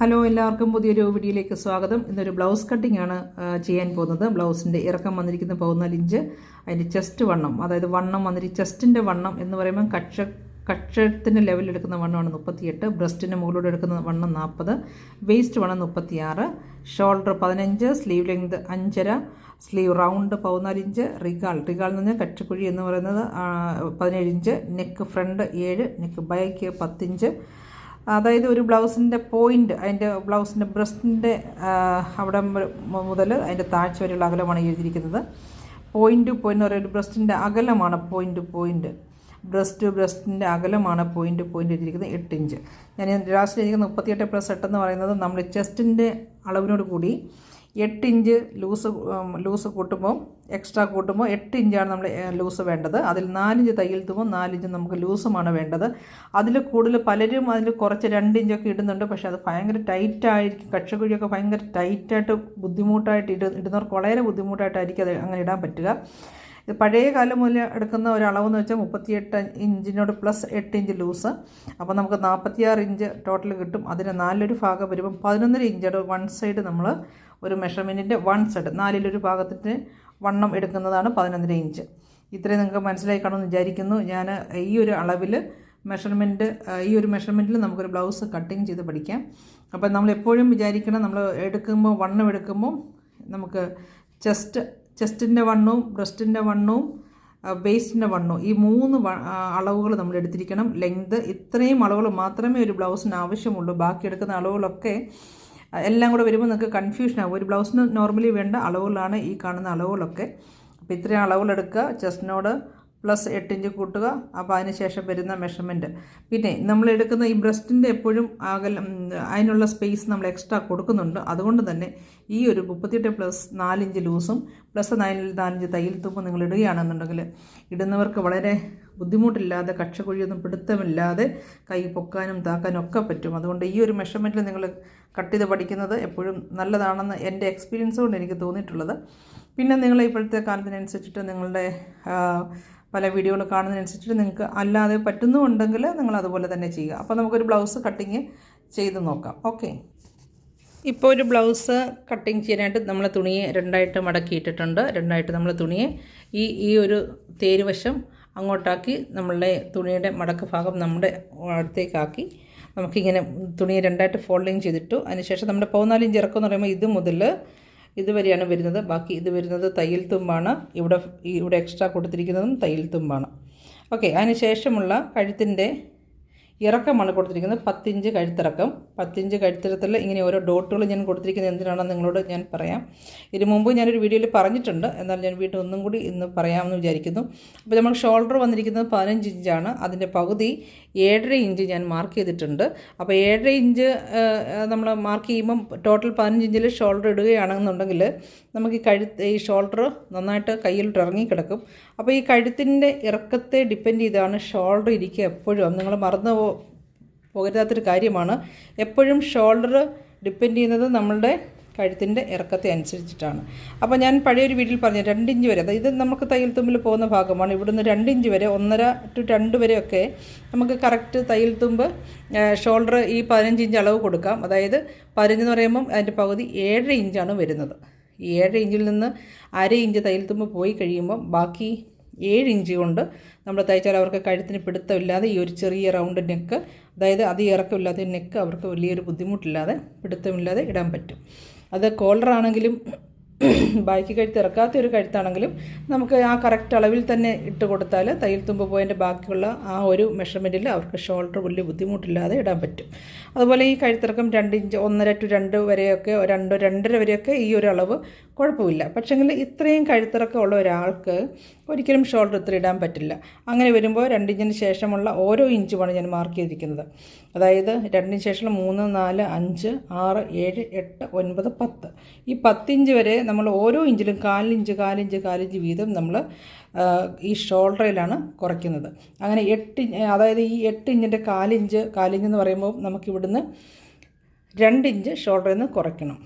Hello, എല്ലാവർക്കും പുതിയൊരു വീഡിയോയിലേക്ക് സ്വാഗതം. ഇന്നൊരു ബ്ലൗസ് കട്ടിംഗ് ആണ് ചെയ്യാൻ പോകുന്നത്. ബ്ലൗസിൻ്റെ ഇറക്കം വന്നിരിക്കുന്ന 14 ഇഞ്ച്, അതിൻ്റെ ചെസ്റ്റ് വണ്ണം, അതായത് വണ്ണം വന്നിരിക്കും. ചെസ്റ്റിൻ്റെ വണ്ണം എന്ന് പറയുമ്പോൾ കക്ഷത്തിൻ്റെ ലെവലിൽ എടുക്കുന്ന വണ്ണമാണ് 38, ബ്രസ്റ്റിൻ്റെ മുകളിലൂടെ എടുക്കുന്ന വണ്ണം 40, വേസ്റ്റ് വണ്ണം 36, shoulder 15, sleeve length 5.5, sleeve round 14 inch, റിഗാൾ എന്ന് പറഞ്ഞാൽ കച്ചക്കുഴി എന്ന് പറയുന്നത് 17 inch, neck front 7, neck back 10 inch. അതായത് ഒരു ബ്ലൗസിൻ്റെ പോയിൻ്റ്, അതിൻ്റെ ബ്ലൗസിൻ്റെ ബ്രസ്റ്റിൻ്റെ അവിടെ മുതൽ അതിൻ്റെ താഴ്ച വരെയുള്ള അകലമാണ് എഴുതിയിരിക്കുന്നത്. പോയിൻ്റ് എന്ന് പറയുന്നത് ബ്രസ്റ്റിൻ്റെ അകലമാണ് പോയിൻ്റ്. ബ്രസ്റ്റിൻ്റെ അകലമാണ് പോയിൻ്റ് എഴുതിയിരിക്കുന്നത് 8 ഇഞ്ച്. ഞാൻ ലാസ്റ്റ് എഴുതിയിരിക്കുന്ന 38+8 എന്ന് പറയുന്നത് നമ്മൾ ചെസ്റ്റിൻ്റെ അളവിനോട് കൂടി 8 ഇഞ്ച് ലൂസ് കൂട്ടുമ്പോൾ, എക്സ്ട്രാ കൂട്ടുമ്പോൾ 8 ഇഞ്ചാണ് നമ്മൾ ലൂസ് വേണ്ടത്. അതിൽ 4 ഇഞ്ച് തയ്യൽ തുമ്പോൾ 4 ഇഞ്ച് നമുക്ക് ലൂസുമാണ് വേണ്ടത്. അതിൽ കൂടുതൽ പലരും അതിൽ കുറച്ച് 2 ഇഞ്ചൊക്കെ ഇടുന്നുണ്ട്. പക്ഷേ അത് ഭയങ്കര ടൈറ്റായിരിക്കും. കക്ഷക്കുഴിയൊക്കെ ഭയങ്കര ടൈറ്റായിട്ട് ബുദ്ധിമുട്ടായിട്ട് ഇടുന്നവർക്ക് വളരെ ബുദ്ധിമുട്ടായിട്ടായിരിക്കും അത് അങ്ങനെ ഇടാൻ പറ്റുക. ഇത് പഴയ കാലം മുതൽ എടുക്കുന്ന ഒരളവെന്ന് വെച്ചാൽ 38 ഇഞ്ചിനോട് പ്ലസ് 8 ഇഞ്ച് ലൂസ്. അപ്പോൾ നമുക്ക് 46 ഇഞ്ച് ടോട്ടൽ കിട്ടും. അതിന് 4 ഭാഗം വരുമ്പം 11.5 ഇഞ്ചോട് വൺ സൈഡ് നമ്മൾ ഒരു മെഷർമെൻറ്റിൻ്റെ വൺ സൈഡ് 4 ഭാഗത്തിൻ്റെ വണ്ണം എടുക്കുന്നതാണ് 11.5 ഇഞ്ച്. ഇത്രയും നിങ്ങൾക്ക് മനസ്സിലായി കാണുമെന്ന് വിചാരിക്കുന്നു. ഞാൻ ഈ ഒരു അളവിൽ ഈ ഒരു മെഷർമെൻറ്റിൽ നമുക്കൊരു ബ്ലൗസ് കട്ടിങ് ചെയ്ത് പഠിക്കാം. അപ്പോൾ നമ്മൾ എപ്പോഴും വിചാരിക്കണം, നമ്മൾ വണ്ണം എടുക്കുമ്പോൾ നമുക്ക് ചെസ്റ്റിൻ്റെ വണ്ണവും ബ്രസ്റ്റിൻ്റെ വണ്ണവും വേസ്റ്റിൻ്റെ വണ്ണവും ഈ 3 അളവുകൾ നമ്മൾ എടുത്തിരിക്കണം. ലെങ്ത് ഇത്രയും അളവുകൾ മാത്രമേ ഒരു ബ്ലൗസിന് ആവശ്യമുള്ളൂ. ബാക്കി എടുക്കുന്ന അളവുകളൊക്കെ എല്ലാം കൂടെ വരുമ്പോൾ നിങ്ങൾക്ക് കൺഫ്യൂഷൻ ആകും. ഒരു ബ്ലൗസിന് നോർമലി വേണ്ട അളവുകളാണ് ഈ കാണുന്ന അളവുകളൊക്കെ. അപ്പോൾ ഇത്രയും അളവുകളെടുക്കുക, ചെസ്റ്റിനോട് പ്ലസ് 8 ഇഞ്ച് കൂട്ടുക. അപ്പോൾ അതിന് ശേഷം വരുന്ന മെഷർമെൻറ്റ്. പിന്നെ നമ്മൾ എടുക്കുന്ന ഈ ബ്രസ്റ്റിൻ്റെ എപ്പോഴും അതിനുള്ള സ്പേസ് നമ്മൾ എക്സ്ട്രാ കൊടുക്കുന്നുണ്ട്. അതുകൊണ്ട് തന്നെ ഈ ഒരു 38+4 ഇഞ്ച് ലൂസും പ്ലസ് 4 ഇഞ്ച് തയ്യൽ തുമ്പും നിങ്ങൾ ഇടുകയാണെന്നുണ്ടെങ്കിൽ ഇടുന്നവർക്ക് വളരെ ബുദ്ധിമുട്ടില്ലാതെ, കക്ഷക്കുഴിയൊന്നും പിടുത്തമില്ലാതെ കൈ പൊക്കാനും താക്കാനും ഒക്കെ പറ്റും. അതുകൊണ്ട് ഈ ഒരു മെഷർമെൻറ്റിൽ നിങ്ങൾ കട്ട് ചെയ്ത് പഠിക്കുന്നത് എപ്പോഴും നല്ലതാണെന്ന് എൻ്റെ എക്സ്പീരിയൻസ് കൊണ്ട് എനിക്ക് തോന്നിയിട്ടുള്ളത്. പിന്നെ നിങ്ങൾ ഇപ്പോഴത്തെ കാലത്തിനനുസരിച്ചിട്ട് നിങ്ങളുടെ പല വീഡിയോകൾ കാണുന്നതിനനുസരിച്ചിട്ട് നിങ്ങൾക്ക് അല്ലാതെ പറ്റുന്നുണ്ടെങ്കിൽ നിങ്ങൾ അതുപോലെ തന്നെ ചെയ്യുക. അപ്പോൾ നമുക്കൊരു ബ്ലൗസ് കട്ടിങ് ചെയ്ത് നോക്കാം. ഓക്കെ, ഇപ്പോൾ ഒരു ബ്ലൗസ് കട്ടിങ് ചെയ്യാനായിട്ട് നമ്മൾ തുണിയെ 2ആയിട്ട് മടക്കിയിട്ടിട്ടുണ്ട്. 2ആയിട്ട് നമ്മൾ തുണിയെ ഈ ഒരു തേരുവശം അങ്ങോട്ടാക്കി നമ്മളുടെ തുണിയുടെ മടക്ക് ഭാഗം നമ്മുടെ അടുത്തേക്കാക്കി നമുക്കിങ്ങനെ തുണിയെ 2ആയിട്ട് ഫോൾഡിങ് ചെയ്തിട്ടു. അതിനുശേഷം നമ്മുടെ 14 ഇഞ്ച് ഇറക്കം എന്ന് പറയുമ്പോൾ ഇത് മുതൽ ഇതുവരെയാണ് വരുന്നത്. ബാക്കി ഇത് വരുന്നത് തയ്യൽ തുമ്പാണ്. ഇവിടെ എക്സ്ട്രാ കൊടുത്തിരിക്കുന്നതും തയ്യൽ തുമ്പാണ്. ഓക്കെ, അതിന് ശേഷമുള്ള കഴുത്തിൻ്റെ ഇറക്കമാണ് കൊടുത്തിരിക്കുന്നത് 10 ഇഞ്ച് കഴുത്തിറക്കം. 10 ഇഞ്ച് കഴുത്തിറക്കത്തിൽ ഇങ്ങനെ ഓരോ ഡോട്ടുകൾ ഞാൻ കൊടുത്തിരിക്കുന്നത് എന്തിനാണെന്ന് നിങ്ങളോട് ഞാൻ പറയാം. ഇതിന് മുമ്പ് ഞാനൊരു വീഡിയോയിൽ പറഞ്ഞിട്ടുണ്ട്, എന്നാൽ ഞാൻ വീണ്ടും ഒന്നും കൂടി ഇന്ന് പറയാമെന്ന് വിചാരിക്കുന്നു. അപ്പോൾ നമ്മൾ ഷോൾഡർ വന്നിരിക്കുന്നത് 15 ഇഞ്ചാണ്. അതിൻ്റെ പകുതി 7.5 ഇഞ്ച് ഞാൻ മാർക്ക് ചെയ്തിട്ടുണ്ട്. അപ്പോൾ 7.5 ഇഞ്ച് നമ്മൾ മാർക്ക് ചെയ്യുമ്പം ടോട്ടൽ 15 ഇഞ്ചിൽ ഷോൾഡർ ഇടുകയാണെന്നുണ്ടെങ്കിൽ നമുക്ക് ഈ ഷോൾഡർ നന്നായിട്ട് കയ്യിലോട്ട് ഇറങ്ങിക്കിടക്കും. അപ്പോൾ ഈ കഴുത്തിൻ്റെ ഇറക്കത്തെ ഡിപ്പെൻഡ് ചെയ്താണ് ഷോൾഡർ ഇരിക്കുക. എപ്പോഴും നിങ്ങൾ മറന്നു പോകരുതാത്തൊരു കാര്യമാണ്. എപ്പോഴും ഷോൾഡർ ഡിപ്പെൻഡ് ചെയ്യുന്നത് നമ്മളുടെ കഴുത്തിൻ്റെ ഇറക്കത്തെ അനുസരിച്ചിട്ടാണ്. അപ്പോൾ ഞാൻ പഴയൊരു വീഡിയോയിൽ പറഞ്ഞു 2 ഇഞ്ച് വരെ, അതായത് നമുക്ക് തയ്യൽ തുമ്പിൽ പോകുന്ന ഭാഗമാണ്. ഇവിടുന്ന് 2 ഇഞ്ച് വരെ, 1.5 to 2 വരെയൊക്കെ നമുക്ക് കറക്റ്റ് തയ്യൽ തുമ്പ് ഷോൾഡർ ഈ 15 ഇഞ്ച് അളവ് കൊടുക്കാം. അതായത് 15 എന്ന് പറയുമ്പം അതിൻ്റെ പകുതി 7.5 ഇഞ്ചാണ് വരുന്നത്. ഈ 7.5 ഇഞ്ചിൽ നിന്ന് 1/2 ഇഞ്ച് തയ്യൽ തുമ്പ് പോയി കഴിയുമ്പം ബാക്കി 7 ഇഞ്ച് കൊണ്ട് നമ്മൾ തയ്ച്ചാൽ അവർക്ക് കഴുത്തിന് പിടുത്തമില്ലാതെ ഈ ഒരു ചെറിയ റൗണ്ട് നെക്ക്, അതായത് അധികം ഇറക്കമില്ലാത്ത നെക്ക് അവർക്ക് വലിയൊരു ബുദ്ധിമുട്ടില്ലാതെ പിടുത്തമില്ലാതെ ഇടാൻ പറ്റും. അത് കോളറാണെങ്കിലും ബാക്കി കഴുത്ത് ഇറക്കാത്ത ഒരു കഴുത്താണെങ്കിലും നമുക്ക് ആ കറക്റ്റ് അളവിൽ തന്നെ ഇട്ട് കൊടുത്താൽ തയ്യൽ തുമ്പ് പോയതിൻ്റെ ബാക്കിയുള്ള ആ ഒരു മെഷർമെൻറ്റിൽ അവർക്ക് ഷോൾഡർ വലിയ ബുദ്ധിമുട്ടില്ലാതെ ഇടാൻ പറ്റും. അതുപോലെ ഈ കഴുത്തിറക്കം 2 ഇഞ്ച് 1.5 to 2 വരെയൊക്കെ, 2.5 വരെയൊക്കെ ഈ ഒരു അളവ് കുഴപ്പമില്ല. പക്ഷേങ്കിൽ ഇത്രയും കഴുത്തിറക്കം ഉള്ള ഒരാൾക്ക് ഒരിക്കലും ഷോൾഡർ ഇത്ര ഇടാൻ പറ്റില്ല. അങ്ങനെ വരുമ്പോൾ 2 ഇഞ്ചിന് ശേഷമുള്ള ഓരോ ഇഞ്ചുമാണ് ഞാൻ മാർക്ക് ചെയ്തിരിക്കുന്നത്. അതായത് 2 ഇഞ്ചിന് ശേഷം 3, 4, 5, 6, 7, 8, 9, 10 ഈ 10 ഇഞ്ച് വരെ നമ്മൾ ഓരോ ഇഞ്ചിലും 4 ഇഞ്ച് വീതം നമ്മൾ ഈ ഷോൾഡറിലാണ് കുറയ്ക്കുന്നത്. അങ്ങനെ 8 അതായത് ഈ 8 ഇഞ്ചിൻ്റെ 4 ഇഞ്ച് എന്ന് പറയുമ്പോൾ നമുക്കിവിടുന്ന് 2 ഇഞ്ച് ഷോൾഡറിൽ നിന്ന് കുറയ്ക്കണം.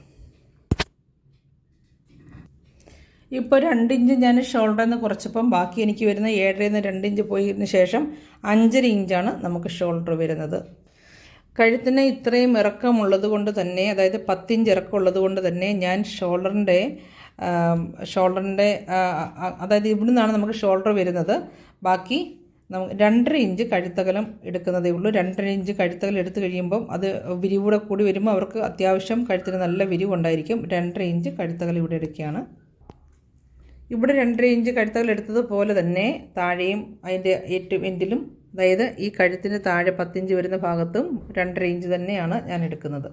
ഇപ്പോൾ 2 ഇഞ്ച് ഞാൻ ഷോൾഡറിൽ നിന്ന് കുറച്ചപ്പം ബാക്കി എനിക്ക് വരുന്ന 7.5 2 ഇഞ്ച് പോയതിന് ശേഷം 5.5 ഇഞ്ചാണ് നമുക്ക് ഷോൾഡർ വരുന്നത്. കഴുത്തിന് ഇത്രയും ഇറക്കമുള്ളത് കൊണ്ട് തന്നെ, അതായത് 10 ഇഞ്ച് ഇറക്കമുള്ളത് കൊണ്ട് തന്നെ ഞാൻ ഷോൾഡറിൻ്റെ അതായത് ഇവിടെ നിന്നാണ് നമുക്ക് ഷോൾഡർ വരുന്നത്. ബാക്കി നമുക്ക് 2.5 ഇഞ്ച് കഴുത്തകലം എടുക്കുന്നതേ ഉള്ളൂ. 2.5 ഇഞ്ച് കഴുത്തകലം എടുത്തു കഴിയുമ്പം അത് വിരിവൂടെ കൂടി വരുമ്പോൾ അവർക്ക് അത്യാവശ്യം കഴുത്തിന് നല്ല വിരിവുണ്ടായിരിക്കും. 2.5 ഇഞ്ച് കഴുത്തകലം ഇവിടെ എടുക്കുകയാണ്. ഇവിടെ 2.5 ഇഞ്ച് കഴുത്തകലം എടുത്തതുപോലെ തന്നെ താഴെയും അതിൻ്റെ ഏറ്റവും എൻഡിലും, അതായത് ഈ കഴുത്തിന് താഴെ 10 ഇഞ്ച് വരുന്ന ഭാഗത്തും 2.5 ഇഞ്ച് തന്നെയാണ് ഞാൻ എടുക്കുന്നത്.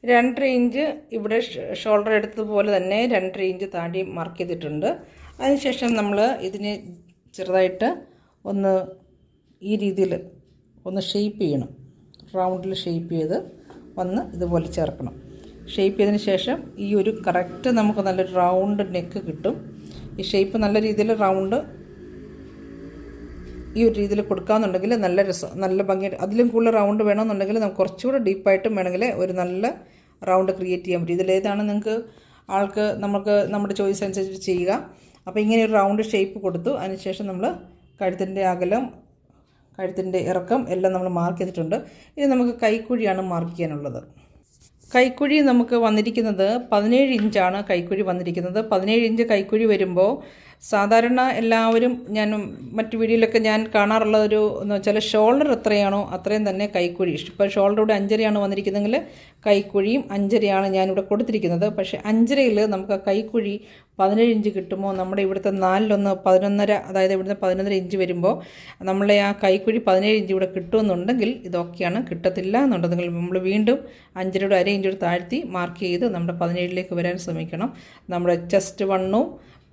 2.5 ഇഞ്ച് ഇവിടെ ഷോൾഡർ എടുത്തതുപോലെ തന്നെ 2.5 ഇഞ്ച് താഴെയും മാർക്ക് ചെയ്തിട്ടുണ്ട്. അതിനുശേഷം നമ്മൾ ഇതിനെ ചെറുതായിട്ട് ഒന്ന് ഈ രീതിയിൽ ഒന്ന് ഷേപ്പ് ചെയ്യണം. റൗണ്ടിൽ ഷേപ്പ് ചെയ്ത് വന്ന് ഇതുപോലെ ചേർക്കണം. ഷേപ്പ് ചെയ്തതിന് ശേഷം ഈ ഒരു കറക്റ്റ് നമുക്ക് നല്ലൊരു റൗണ്ട് നെക്ക് കിട്ടും. ഈ ഷേപ്പ് നല്ല രീതിയിൽ റൗണ്ട് ഈ ഒരു രീതിയിൽ കൊടുക്കാമെന്നുണ്ടെങ്കിൽ നല്ല രസം, നല്ല ഭംഗി. അതിലും കൂടുതൽ റൗണ്ട് വേണമെന്നുണ്ടെങ്കിൽ നമുക്ക് കുറച്ചുകൂടെ ഡീപ്പായിട്ടും വേണമെങ്കിൽ ഒരു നല്ല റൗണ്ട് ക്രിയേറ്റ് ചെയ്യാൻ പറ്റും. ഇതിലേതാണ് നിങ്ങൾക്ക് നമുക്ക് നമ്മുടെ ചോയ്സ് അനുസരിച്ച് ചെയ്യുക. അപ്പോൾ ഇങ്ങനെ ഒരു റൗണ്ട് ഷേപ്പ് കൊടുത്തു. അതിനുശേഷം നമ്മൾ കഴുത്തിൻ്റെ അകലം, കഴുത്തിൻ്റെ ഇറക്കം എല്ലാം നമ്മൾ മാർക്ക് ചെയ്തിട്ടുണ്ട്. ഇനി നമുക്ക് കൈക്കുഴിയാണ് മാർക്ക് ചെയ്യാനുള്ളത്. കൈക്കുഴി നമുക്ക് വന്നിരിക്കുന്നത് 17 ഇഞ്ചാണ് കൈക്കുഴി വന്നിരിക്കുന്നത്. 17 ഇഞ്ച് കൈക്കുഴി വരുമ്പോൾ സാധാരണ എല്ലാവരും ഞാൻ മറ്റു വീഡിയോയിലൊക്കെ ഞാൻ കാണാറുള്ള ഒരു എന്ന് വെച്ചാൽ ഷോൾഡർ എത്രയാണോ അത്രയും തന്നെ കൈക്കുഴി. ഇപ്പോൾ ഷോൾഡർ ഇവിടെ 5.5 വന്നിരിക്കുന്നതെങ്കിൽ കൈക്കുഴിയും 5.5 ഞാനിവിടെ കൊടുത്തിരിക്കുന്നത്. പക്ഷേ 5.5 നമുക്ക് കൈക്കുഴി 17 ഇഞ്ച് കിട്ടുമ്പോൾ നമ്മുടെ ഇവിടുത്തെ 4-1 11.5, അതായത് ഇവിടുത്തെ 11.5 ഇഞ്ച് വരുമ്പോൾ നമ്മളെ ആ കൈക്കുഴി 17 ഇഞ്ച് ഇവിടെ കിട്ടുമെന്നുണ്ടെങ്കിൽ ഇതൊക്കെയാണ്. കിട്ടത്തില്ല എന്നുണ്ടെങ്കിൽ നമ്മൾ വീണ്ടും 5.5 1/2 ഇഞ്ച് താഴ്ത്തി മാർക്ക് ചെയ്ത് നമ്മുടെ 17ലേക്ക് വരാൻ ശ്രമിക്കണം. നമ്മുടെ ചെസ്റ്റ് വണ്ണും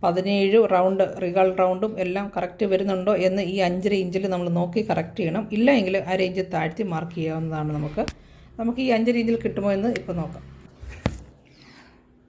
17 റൗണ്ട് റിഗൾ റൗണ്ടും എല്ലാം കറക്റ്റ് വരുന്നുണ്ടോ എന്ന് ഈ 5.5 ഇഞ്ചിൽ നമ്മൾ നോക്കി കറക്റ്റ് ചെയ്യണം. ഇല്ല എങ്കിൽ 1/2 ഇഞ്ച് താഴ്ത്തി മാർക്ക് ചെയ്യാവുന്നതാണ്. നമുക്ക് ഈ 5.5 ഇഞ്ചിൽ കിട്ടുമോ എന്ന് ഇപ്പോൾ നോക്കാം.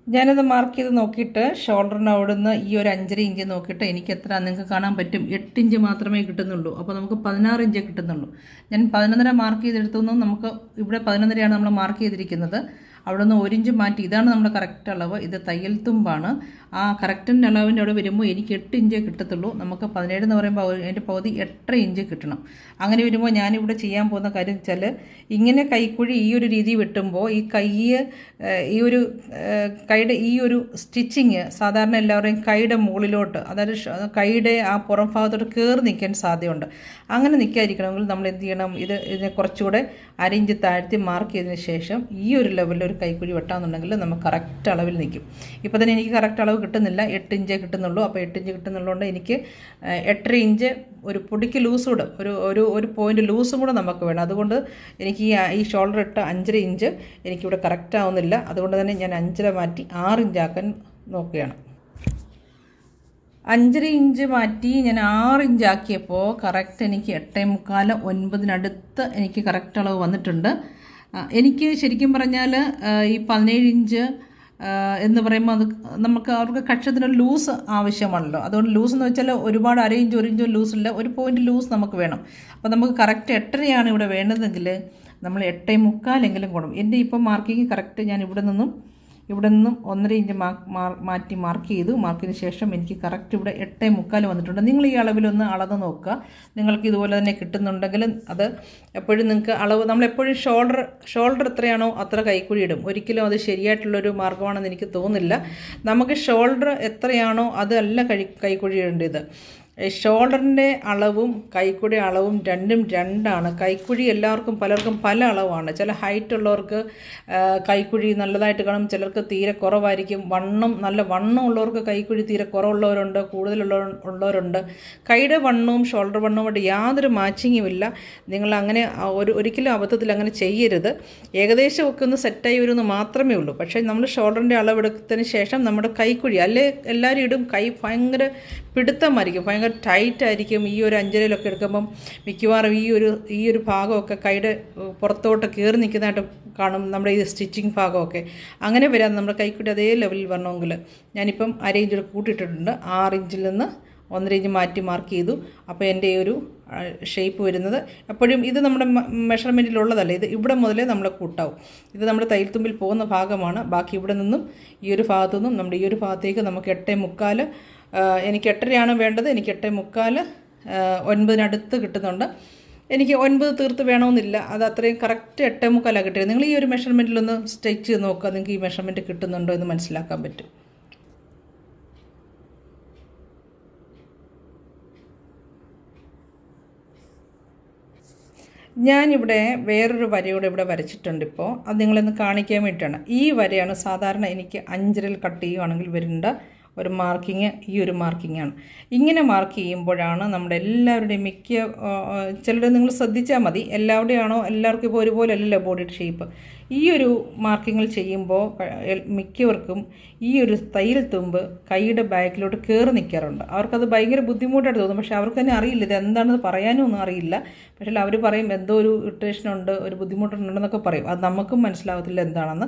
ഞാനത് മാർക്ക് ചെയ്ത് നോക്കിയിട്ട് ഷോൾഡറിന് അവിടുന്ന് ഈ ഒരു 5.5 ഇഞ്ച് നോക്കിയിട്ട് എനിക്ക് എത്ര നിങ്ങൾക്ക് കാണാൻ പറ്റും, 8 ഇഞ്ച് മാത്രമേ കിട്ടുന്നുള്ളൂ. അപ്പോൾ നമുക്ക് 16 ഇഞ്ച് കിട്ടുന്നുള്ളൂ. ഞാൻ 11.5 മാർക്ക് ചെയ്തെടുത്തു. നമുക്ക് ഇവിടെ 11.5 നമ്മൾ മാർക്ക് ചെയ്തിരിക്കുന്നത്. അവിടെ നിന്ന് 1 ഇഞ്ച് മാറ്റി. ഇതാണ് നമ്മുടെ കറക്റ്റ് അളവ്. ഇത് തയ്യൽ തുമ്പാണ്. ആ കറക്റ്റിൻ്റെ അളവിൻ്റെ അവിടെ വരുമ്പോൾ എനിക്ക് 8 ഇഞ്ചേ കിട്ടത്തുള്ളൂ. നമുക്ക് 17 എന്ന് പറയുമ്പോൾ അതിൻ്റെ പകുതി 8.5 ഇഞ്ച് കിട്ടണം. അങ്ങനെ വരുമ്പോൾ ഞാനിവിടെ ചെയ്യാൻ പോകുന്ന കാര്യം വെച്ചാൽ, ഇങ്ങനെ കൈക്കുഴി ഈ ഒരു രീതി വെട്ടുമ്പോൾ ഈ ഈ ഒരു കൈയുടെ ഈ ഒരു സ്റ്റിച്ചിങ് സാധാരണ എല്ലാവരുടെയും കൈയുടെ മുകളിലോട്ട്, അതായത് കൈയുടെ ആ പുറം ഭാഗത്തോട്ട് കയറി നിൽക്കാൻ സാധ്യതയുണ്ട്. അങ്ങനെ നിൽക്കാതിരിക്കണമെങ്കിൽ നമ്മൾ എന്ത് ചെയ്യണം, ഇതിനെ കുറച്ചുകൂടെ 1/2 ഇഞ്ച് താഴ്ത്തി മാർക്ക് ചെയ്തതിന് ശേഷം ഈ ഒരു ലെവലിൽ ഒരു കൈക്കുഴി വെട്ടാമെന്നുണ്ടെങ്കിൽ നമുക്ക് കറക്റ്റ് അളവിൽ നിൽക്കും. ഇപ്പോൾ തന്നെ എനിക്ക് കറക്റ്റ് അളവ് കിട്ടുന്നില്ല, 8 ഇഞ്ചേ കിട്ടുന്നുള്ളൂ. അപ്പോൾ 8 ഇഞ്ച് കിട്ടുന്നുള്ളതുകൊണ്ട് എനിക്ക് 8.5 ഇഞ്ച് ഒരു പൊടിക്ക് ലൂസ് കൂടെ ഒരു പോയിൻ്റ് ലൂസും കൂടെ നമുക്ക് വേണം. അതുകൊണ്ട് എനിക്ക് ഈ ഷോൾഡർ ഇട്ട 5.5 ഇഞ്ച് എനിക്കിവിടെ കറക്റ്റ് ആവുന്നില്ല. അതുകൊണ്ട് തന്നെ ഞാൻ 5.5 മാറ്റി 6 ഇഞ്ചാക്കാൻ നോക്കുകയാണ്. 5.5 ഇഞ്ച് മാറ്റി ഞാൻ 6 ഇഞ്ചാക്കിയപ്പോൾ കറക്റ്റ് എനിക്ക് 8.25 9 എനിക്ക് കറക്റ്റ് അളവ് വന്നിട്ടുണ്ട്. എനിക്ക് ശരിക്കും പറഞ്ഞാൽ ഈ 17 ഇഞ്ച് എന്ന് പറയുമ്പോൾ അത് നമുക്ക് അവർക്ക് കക്ഷത്തിനൊരു ലൂസ് ആവശ്യമാണല്ലോ. അതുകൊണ്ട് ലൂസ് എന്ന് വെച്ചാൽ ഒരുപാട് 1/2 ഇഞ്ച് 1 ഇഞ്ചോ ലൂസില്ല, ഒരു പോയിൻ്റ് ലൂസ് നമുക്ക് വേണം. അപ്പോൾ നമുക്ക് കറക്റ്റ് 8.5 ഇവിടെ വേണ്ടതെങ്കിൽ നമ്മൾ 8.25 കൊടുക്കും. എൻ്റെ ഇപ്പം മാർക്കിങ് കറക്റ്റ് ഞാൻ ഇവിടെ നിന്നും 1.5 ഇഞ്ച് മാറ്റി മാർക്ക് ചെയ്തു. മാർക്കിന് ശേഷം എനിക്ക് കറക്റ്റ് ഇവിടെ 8.25 വന്നിട്ടുണ്ട്. നിങ്ങൾ ഈ അളവിലൊന്ന് അളന്ന് നോക്കുക. നിങ്ങൾക്ക് ഇതുപോലെ തന്നെ കിട്ടുന്നുണ്ടെങ്കിൽ അത് എപ്പോഴും നിങ്ങൾക്ക് അളവ്, നമ്മളെപ്പോഴും ഷോൾഡർ എത്രയാണോ അത്ര കൈക്കുഴി ഇടും. ഒരിക്കലും അത് ശരിയായിട്ടുള്ളൊരു മാർഗ്ഗമാണെന്ന് എനിക്ക് തോന്നുന്നില്ല. നമുക്ക് ഷോൾഡർ എത്രയാണോ അതല്ല കൈക്കുഴി ഇടേണ്ടത്. ഷോൾഡറിൻ്റെ അളവും കൈക്കുഴി അളവും രണ്ടും രണ്ടാണ്. കൈക്കുഴി പലർക്കും പല അളവാണ്. ചില ഹൈറ്റ് ഉള്ളവർക്ക് കൈക്കുഴി നല്ലതായിട്ട് കാണും, ചിലർക്ക് തീരെ കുറവായിരിക്കും. നല്ല വണ്ണം ഉള്ളവർക്ക് കൈക്കുഴി തീരെ കുറവുള്ളവരുണ്ട്, കൂടുതലുള്ളവരുണ്ട്. കൈയുടെ വണ്ണവും ഷോൾഡർ വണ്ണവുമായിട്ട് യാതൊരു മാച്ചിങ്ങും ഇല്ല. നിങ്ങൾ അങ്ങനെ ഒരിക്കലും അബദ്ധത്തിൽ അങ്ങനെ ചെയ്യരുത്. ഏകദേശം ഒക്കെ ഒന്ന് സെറ്റായി വരുമെന്ന് മാത്രമേ ഉള്ളൂ. പക്ഷേ നമ്മൾ ഷോൾഡറിൻ്റെ അളവെടുത്തതിന് ശേഷം നമ്മുടെ കൈക്കുഴി എല്ലാവരും ഇടും, കൈ ഭയങ്കര പിടുത്തമായിരിക്കും, ഭയങ്കര ടൈറ്റ് ആയിരിക്കും. ഈ ഒരു 5.5 എടുക്കുമ്പം മിക്കവാറും ഈ ഒരു ഭാഗമൊക്കെ കൈയുടെ പുറത്തോട്ട് കയറി നിൽക്കുന്നതായിട്ട് കാണും, നമ്മുടെ ഈ സ്റ്റിച്ചിങ് ഭാഗമൊക്കെ. അങ്ങനെ വരാതെ നമ്മുടെ കൈക്കുട്ടി അതേ ലെവലിൽ വരണമെങ്കിൽ ഞാനിപ്പം 1/2 ഇഞ്ച് കൂട്ടിയിട്ടിട്ടുണ്ട്. 6 ഇഞ്ചിൽ നിന്ന് 1.5 ഇഞ്ച് മാറ്റി മാർക്ക് ചെയ്തു. അപ്പോൾ എൻ്റെ ഒരു ഷേപ്പ് വരുന്നത് എപ്പോഴും ഇത് നമ്മുടെ മെഷർമെൻറ്റിലുള്ളതല്ല. ഇത് ഇവിടെ മുതലേ നമ്മൾ കൂട്ടാവും. ഇത് നമ്മുടെ തയ്യൽത്തുമ്പിൽ പോകുന്ന ഭാഗമാണ്. ബാക്കി ഇവിടെ നിന്നും ഈ ഒരു ഭാഗത്തു നിന്നും നമ്മുടെ ഈ ഒരു ഭാഗത്തേക്ക് നമുക്ക് 8.25, എനിക്ക് 8.5 വേണ്ടത്. എനിക്ക് 8.25 9 കിട്ടുന്നുണ്ട്. എനിക്ക് 9 തീർത്ത് വേണമെന്നില്ല, അത് അത്രയും കറക്റ്റ് 8.75 കിട്ടിയത്. നിങ്ങൾ ഈ ഒരു മെഷർമെൻറ്റിലൊന്ന് സ്റ്റിച്ച് ചെയ്ത് നോക്കുക, നിങ്ങൾക്ക് ഈ മെഷർമെൻറ്റ് കിട്ടുന്നുണ്ടോ എന്ന് മനസ്സിലാക്കാൻ പറ്റും. ഞാനിവിടെ വേറൊരു വരയോടെ ഇവിടെ വരച്ചിട്ടുണ്ട്. ഇപ്പോൾ അത് നിങ്ങളൊന്ന് കാണിക്കാൻ വേണ്ടിയിട്ടാണ്. ഈ വരയാണ് സാധാരണ എനിക്ക് 5 കട്ട് ചെയ്യുകയാണെങ്കിൽ വരേണ്ട ഒരു മാർക്കിങ്. ഈ ഒരു മാർക്കിങ്ങാണ്. ഇങ്ങനെ മാർക്ക് ചെയ്യുമ്പോഴാണ് നമ്മുടെ എല്ലാവരുടെയും ചിലരുടെ നിങ്ങൾ ശ്രദ്ധിച്ചാൽ മതി, എല്ലാവരുടെയാണോ എല്ലാവർക്കും ഇപ്പോൾ ഒരുപോലെ അല്ലല്ലോ ബോഡിയുടെ ഷേപ്പ്. ഈ ഒരു മാർക്കിങ്ങൾ ചെയ്യുമ്പോൾ മിക്കവർക്കും ഈ ഒരു തയ്യൽ തുമ്പ് കൈയുടെ ബാക്കിലോട്ട് കയറി നിൽക്കാറുണ്ട്. അവർക്കത് ഭയങ്കര ബുദ്ധിമുട്ടായിട്ട് തോന്നും. പക്ഷേ അവർക്ക് തന്നെ അറിയില്ല ഇത് എന്താണെന്ന് പറയാനും ഒന്നും അറിയില്ല. പക്ഷേ അവർ പറയും എന്തോ ഒരു ഇറിറ്റേഷനുണ്ട്, ഒരു ബുദ്ധിമുട്ടുണ്ടെന്നൊക്കെ പറയും. അത് നമുക്കും മനസ്സിലാവത്തില്ല എന്താണെന്ന്.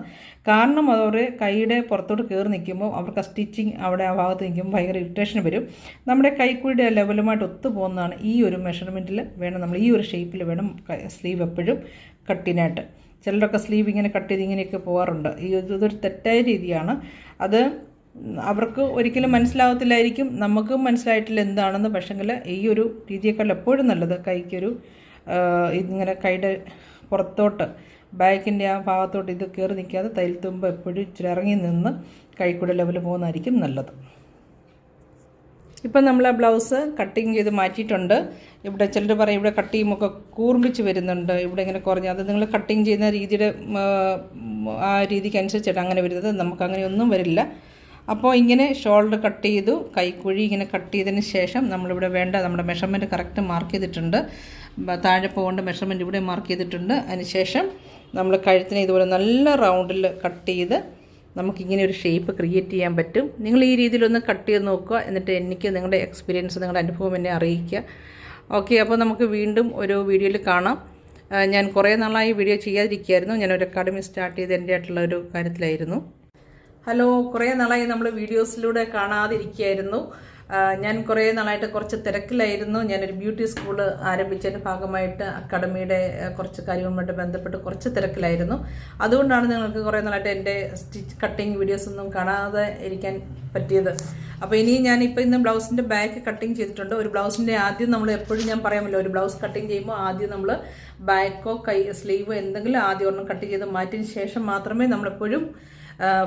കാരണം അവരുടെ കൈയുടെ പുറത്തോട്ട് കയറി നിൽക്കുമ്പോൾ അവർക്ക് ആ സ്റ്റിച്ചിങ് അവിടെ ആ ഭാഗത്ത് നിൽക്കുമ്പോൾ ഭയങ്കര ഇറിറ്റേഷൻ വരും. നമ്മുടെ കൈക്കുഴിയുടെ ലെവലുമായിട്ട് ഒത്തു പോകുന്നതാണ്. ഈ ഒരു മെഷർമെൻറ്റിൽ വേണം നമ്മൾ ഈ ഒരു ഷേപ്പിൽ വേണം സ്ലീവ് എപ്പോഴും കട്ടിനായിട്ട്. ചിലരൊക്കെ സ്ലീവ് ഇങ്ങനെ കട്ട് ചെയ്ത് ഇങ്ങനെയൊക്കെ പോകാറുണ്ട്. ഇതൊരു തെറ്റായ രീതിയാണ്. അത് അവർക്ക് ഒരിക്കലും മനസ്സിലാകത്തില്ലായിരിക്കും, നമുക്കും മനസ്സിലായിട്ടില്ല എന്താണെന്ന്. പക്ഷെങ്കിൽ ഈ ഒരു രീതിയേക്കാൾ എപ്പോഴും നല്ലത് കൈക്കൊരു ഇങ്ങനെ കൈയുടെ പുറത്തോട്ട് ബാക്കിൻ്റെ ആ ഭാഗത്തോട്ട് ഇത് കയറി നിൽക്കാതെ തയ്യൽ തുമ്പ് എപ്പോഴും ഇച്ചിരി ഇറങ്ങി നിന്ന് കൈക്കൂടെ ലെവൽ പോകുന്നതായിരിക്കും നല്ലത്. ഇപ്പം നമ്മൾ ആ ബ്ലൗസ് കട്ടിങ് ചെയ്ത് മാറ്റിയിട്ടുണ്ട്. ഇവിടെ ചിലർ പറയും ഇവിടെ കട്ട് ചെയ്യുമ്പോൾ കൂർമ്പിച്ച് വരുന്നുണ്ട്, ഇവിടെ ഇങ്ങനെ കുറഞ്ഞ്. അത് നിങ്ങൾ കട്ടിങ് ചെയ്യുന്ന രീതിയുടെ ആ രീതിക്ക് അനുസരിച്ചിട്ട് അങ്ങനെ വരുന്നത്. നമുക്ക് അങ്ങനെയൊന്നും വരില്ല. അപ്പോൾ ഇങ്ങനെ ഷോൾഡർ കട്ട് ചെയ്തു, കൈക്കുഴി ഇങ്ങനെ കട്ട് ചെയ്തതിന് ശേഷം നമ്മളിവിടെ വേണ്ട നമ്മുടെ മെഷർമെൻറ്റ് കറക്റ്റ് മാർക്ക് ചെയ്തിട്ടുണ്ട്. താഴെ പോകേണ്ട മെഷർമെൻറ്റ് ഇവിടെ മാർക്ക് ചെയ്തിട്ടുണ്ട്. അതിന് ശേഷം നമ്മൾ കഴുത്തിനെ ഇതുപോലെ നല്ല റൗണ്ടിൽ കട്ട് ചെയ്ത് നമുക്കിങ്ങനെ ഒരു ഷേപ്പ് ക്രിയേറ്റ് ചെയ്യാൻ പറ്റും. നിങ്ങൾ ഈ രീതിയിലൊന്ന് കട്ട് ചെയ്ത് നോക്കുക. എന്നിട്ട് എനിക്ക് നിങ്ങളുടെ എക്സ്പീരിയൻസ്, നിങ്ങളുടെ അനുഭവം എന്നെ അറിയിക്കുക. ഓക്കെ, അപ്പോൾ നമുക്ക് വീണ്ടും ഒരു വീഡിയോയിൽ കാണാം. ഞാൻ കുറേ നാളായി വീഡിയോ ചെയ്യാതിരിക്കുകയായിരുന്നു. ഞാനൊരു അക്കാഡമി സ്റ്റാർട്ട് ചെയ്ത് എൻ്റെ ആയിട്ടുള്ള ഒരു കാര്യത്തിലായിരുന്നു. ഹലോ, കുറേ നാളായി നമ്മൾ വീഡിയോസിലൂടെ കാണാതിരിക്കുകയായിരുന്നു. ഞാൻ കുറേ നാളായിട്ട് കുറച്ച് തിരക്കിലായിരുന്നു. ഞാനൊരു ബ്യൂട്ടി സ്കൂൾ ആരംഭിച്ചതിൻ്റെ ഭാഗമായിട്ട് അക്കാഡമിയുടെ കുറച്ച് കാര്യങ്ങളുമായിട്ട് ബന്ധപ്പെട്ട് കുറച്ച് തിരക്കിലായിരുന്നു. അതുകൊണ്ടാണ് നിങ്ങൾക്ക് കുറേ നാളായിട്ട് എൻ്റെ സ്റ്റിച്ച് കട്ടിങ് വീഡിയോസൊന്നും കാണാതെ ഇരിക്കാൻ പറ്റിയത്. അപ്പോൾ ഞാനിപ്പോൾ ഇന്ന് ബ്ലൗസിൻ്റെ ബാക്ക് കട്ടിങ് ചെയ്തിട്ടുണ്ട്. ഒരു ബ്ലൗസിൻ്റെ ആദ്യം നമ്മൾ എപ്പോഴും ഞാൻ പറയാമല്ലോ, ഒരു ബ്ലൗസ് കട്ടിങ് ചെയ്യുമ്പോൾ ആദ്യം നമ്മൾ ബാക്കോ സ്ലീവോ എന്തെങ്കിലും ആദ്യം ഒരെണ്ണം കട്ട് ചെയ്ത് മാറ്റിയതിന് ശേഷം മാത്രമേ നമ്മളെപ്പോഴും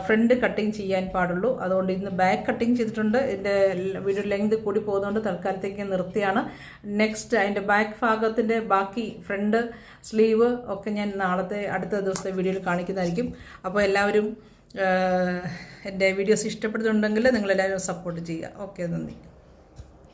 ഫ്രണ്ട് കട്ടിങ് ചെയ്യാൻ പാടുള്ളൂ. അതുകൊണ്ട് ഇന്ന് ബാക്ക് കട്ടിങ് ചെയ്തിട്ടുണ്ട്. എൻ്റെ വീഡിയോ ലെങ്ത് കൂടി പോകുന്നതുകൊണ്ട് തൽക്കാലത്തേക്ക് നിർത്തിയാണ്. നെക്സ്റ്റ് അതിൻ്റെ ബാക്ക് ഭാഗത്തിൻ്റെ ബാക്കി ഫ്രണ്ട് സ്ലീവ് ഒക്കെ ഞാൻ അടുത്ത ദിവസത്തെ വീഡിയോയിൽ കാണിക്കുന്നതായിരിക്കും. അപ്പോൾ എല്ലാവരും എൻ്റെ വീഡിയോസ് ഇഷ്ടപ്പെടുന്നുണ്ടെങ്കിൽ നിങ്ങളെല്ലാവരും സപ്പോർട്ട് ചെയ്യുക. ഓക്കെ, നന്ദി.